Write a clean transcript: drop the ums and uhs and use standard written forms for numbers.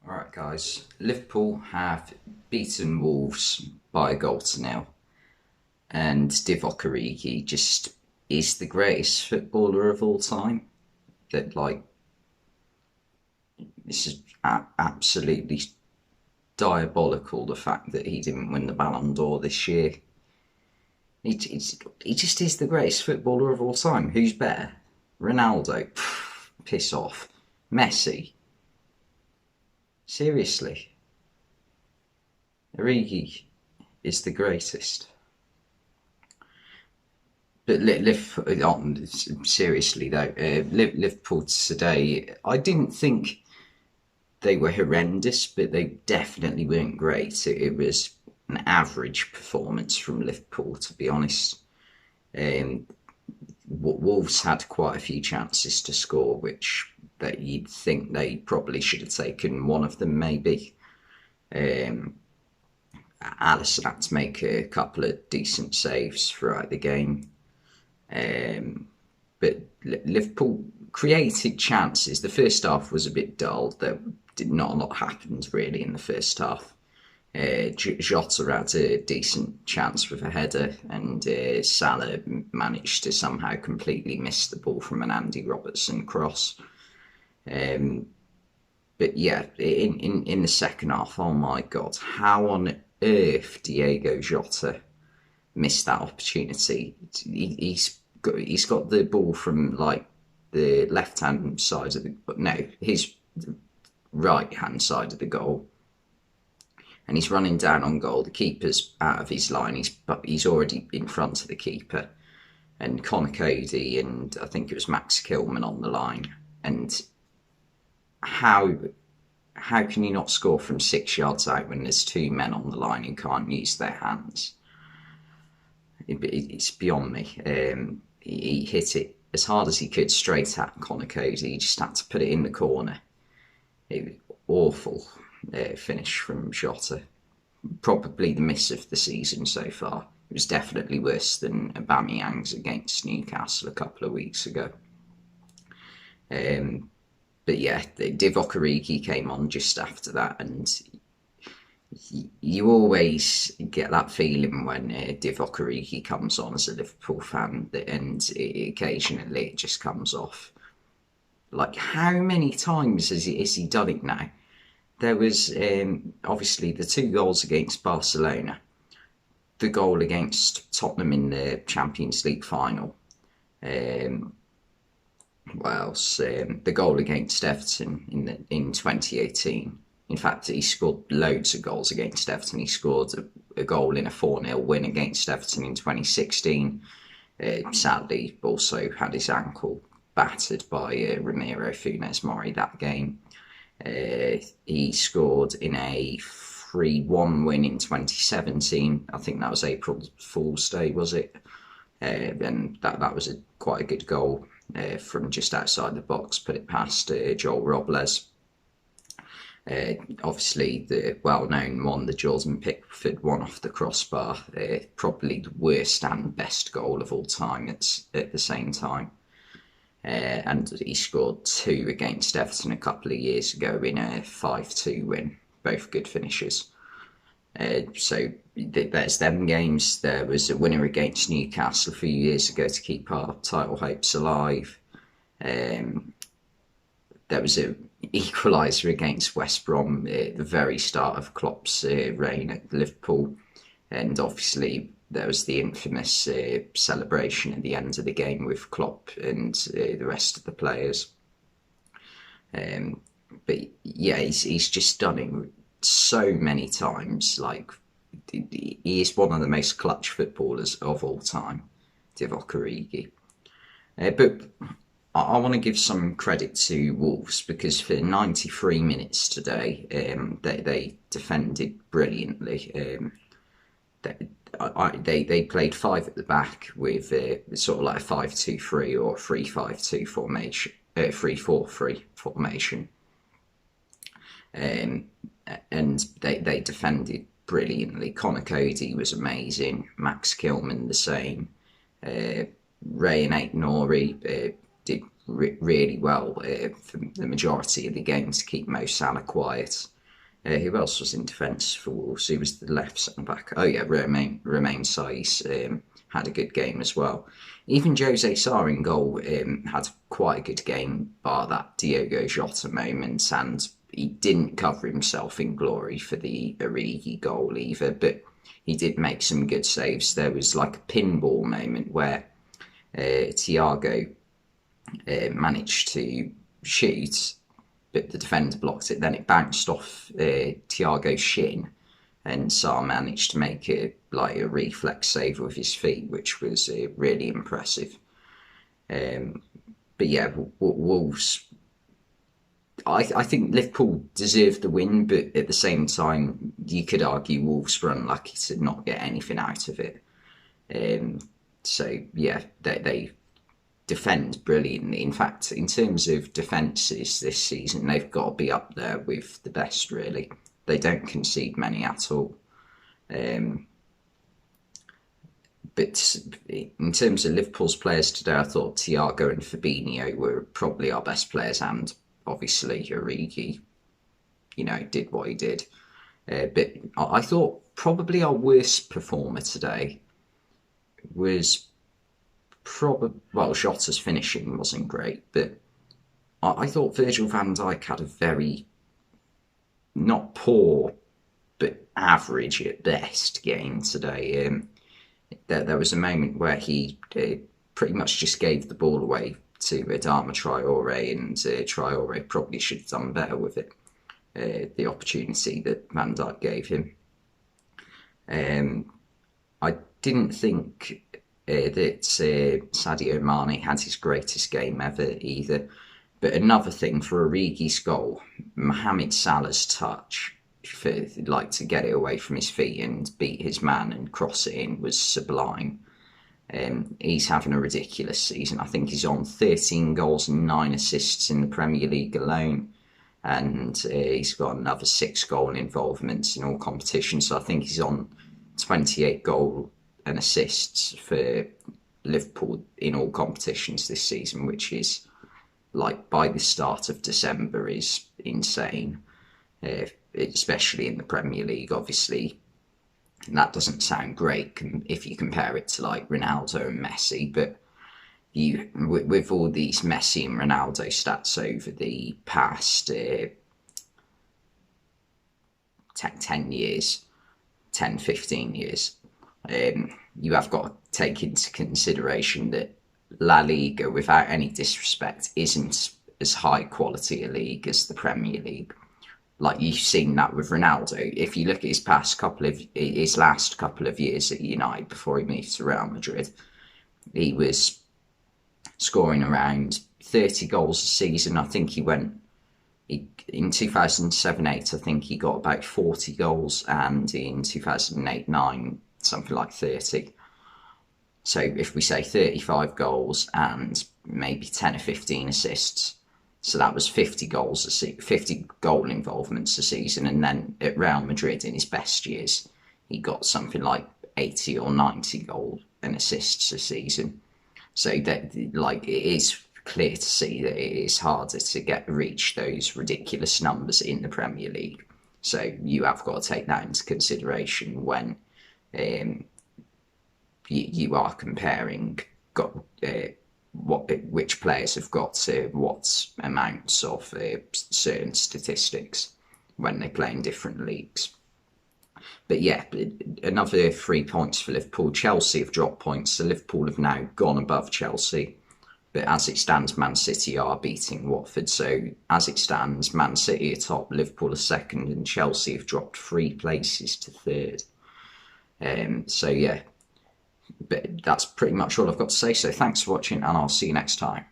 Alright guys, Liverpool have beaten Wolves by a goal to nil, and Divock Origi just is the greatest footballer of all time. That this is absolutely diabolical, the fact that he didn't win the Ballon d'Or this year. He just is the greatest footballer of all time. Who's better? Ronaldo? Piss off. Messi? Seriously? Origi is the greatest. But seriously though, Liverpool today, I didn't think they were horrendous, but they definitely weren't great. It was an average performance from Liverpool, to be honest. Um, Wolves had quite a few chances to score, which that you'd think they probably should have taken one of them, maybe. Um, Alisson had to make a couple of decent saves throughout the game. But Liverpool created chances. The first half was a bit dull. There did not a lot happened really in the first half. Jota had a decent chance with a header, and Salah managed to somehow completely miss the ball from an Andy Robertson cross. But yeah, in the second half, oh my God, how on earth Diego Jota missed that opportunity? He's got the ball from like the left hand side of his right hand side of the goal, and he's running down on goal. The keeper's out of his line. He's already in front of the keeper, and Connor Cody and I think it was Max Kilman on the line. And how can you not score from 6 yards out when there's two men on the line who can't use their hands? It's beyond me. He hit it as hard as he could straight at Connor Cody. He just had to put it in the corner. It was awful finish from Jota. Probably the miss of the season so far. It was definitely worse than Aubameyang's against Newcastle a couple of weeks ago. But yeah, Divock Origi came on just after that, and you always get that feeling when Divock Origi comes on as a Liverpool fan, and occasionally it just comes off. Like, how many times has he done it now? There was obviously the 2 goals against Barcelona, the goal against Tottenham in the Champions League final. What else? The goal against Everton in 2018. In fact, he scored loads of goals against Everton. He scored a goal in a 4-0 win against Everton in 2016. Sadly, also had his ankle battered by Ramiro Funes Mori that game. He scored in a 3-1 win in 2017. I think that was April Fool's Day, was it? And that was quite a good goal from just outside the box. Put it past Joel Robles. Obviously, the well-known one, the Jordan Pickford one off the crossbar, probably the worst and best goal of all time at the same time. And he scored 2 against Everton a couple of years ago in a 5-2 win. Both good finishes. So there's them games. There was a winner against Newcastle a few years ago to keep our title hopes alive. There was a equaliser against West Brom at the very start of Klopp's reign at Liverpool, and obviously there was the infamous celebration at the end of the game with Klopp and the rest of the players. But yeah, he's just done it so many times. Like, he is one of the most clutch footballers of all time, Divock Origi. But I want to give some credit to Wolves, because for 93 minutes today, they defended brilliantly. They played 5 at the back with sort of like a 5-2-3 or 3-5-2 formation, 3-4-3 formation. And they defended brilliantly. Connor Cody was amazing. Max Kilman the same. Ray and Aït-Nouri did really well for the majority of the game to keep Mo Salah quiet. Who else was in defence for Wolves? Who was the left centre back? Oh yeah, Romain Saiz had a good game as well. Even Jose Sarr in goal had quite a good game, bar that Diogo Jota moment, and he didn't cover himself in glory for the Origi goal either, but he did make some good saves. There was like a pinball moment where Thiago managed to shoot, but the defender blocked it. Then it bounced off Thiago's shin, and Sarr managed to make a reflex save with his feet, which was really impressive. But yeah, Wolves. I think Liverpool deserved the win, but at the same time, you could argue Wolves were unlucky to not get anything out of it. So yeah, they defend brilliantly. In fact, in terms of defences this season, they've got to be up there with the best, really. They don't concede many at all. But in terms of Liverpool's players today, I thought Thiago and Fabinho were probably our best players, and obviously Origi, did what he did. But I thought probably our worst performer today was Jota's finishing wasn't great, but I thought Virgil van Dijk had a very, not poor, but average at best game today. There was a moment where he pretty much just gave the ball away to Adama Traore, and Traore probably should have done better with it, the opportunity that Van Dijk gave him. I didn't think that Sadio Mane had his greatest game ever either. But another thing for Origi's goal, Mohamed Salah's touch to get it away from his feet and beat his man and cross it in was sublime. He's having a ridiculous season. I think he's on 13 goals and 9 assists in the Premier League alone. And he's got another 6 goal involvements in all competitions. So I think he's on 28 goal and assists for Liverpool in all competitions this season, which is, by the start of December, is insane, especially in the Premier League. Obviously, that doesn't sound great if you compare it to Ronaldo and Messi, but with all these Messi and Ronaldo stats over the past 10 years, 10, 15 years, you have got to take into consideration that La Liga, without any disrespect, isn't as high quality a league as the Premier League. You've seen that with Ronaldo. If you look at his last couple of years at United before he moved to Real Madrid, he was scoring around 30 goals a season. I think in 2007-8, I think he got about 40 goals, and in 2008-9, something like 30. So if we say 35 goals and maybe 10 or 15 assists, so that was 50 goals 50 goal involvements a season. And then at Real Madrid in his best years, he got something like 80 or 90 goals and assists a season. So that it is clear to see that it is harder to reach those ridiculous numbers in the Premier League. So you have got to take that into consideration when you are comparing which players have got what amounts of certain statistics when they play in different leagues. But yeah, another 3 points for Liverpool. Chelsea have dropped points, so Liverpool have now gone above Chelsea. But as it stands, Man City are beating Watford. So as it stands, Man City are top, Liverpool are second, and Chelsea have dropped 3 places to third. So yeah, but that's pretty much all I've got to say. So thanks for watching, and I'll see you next time.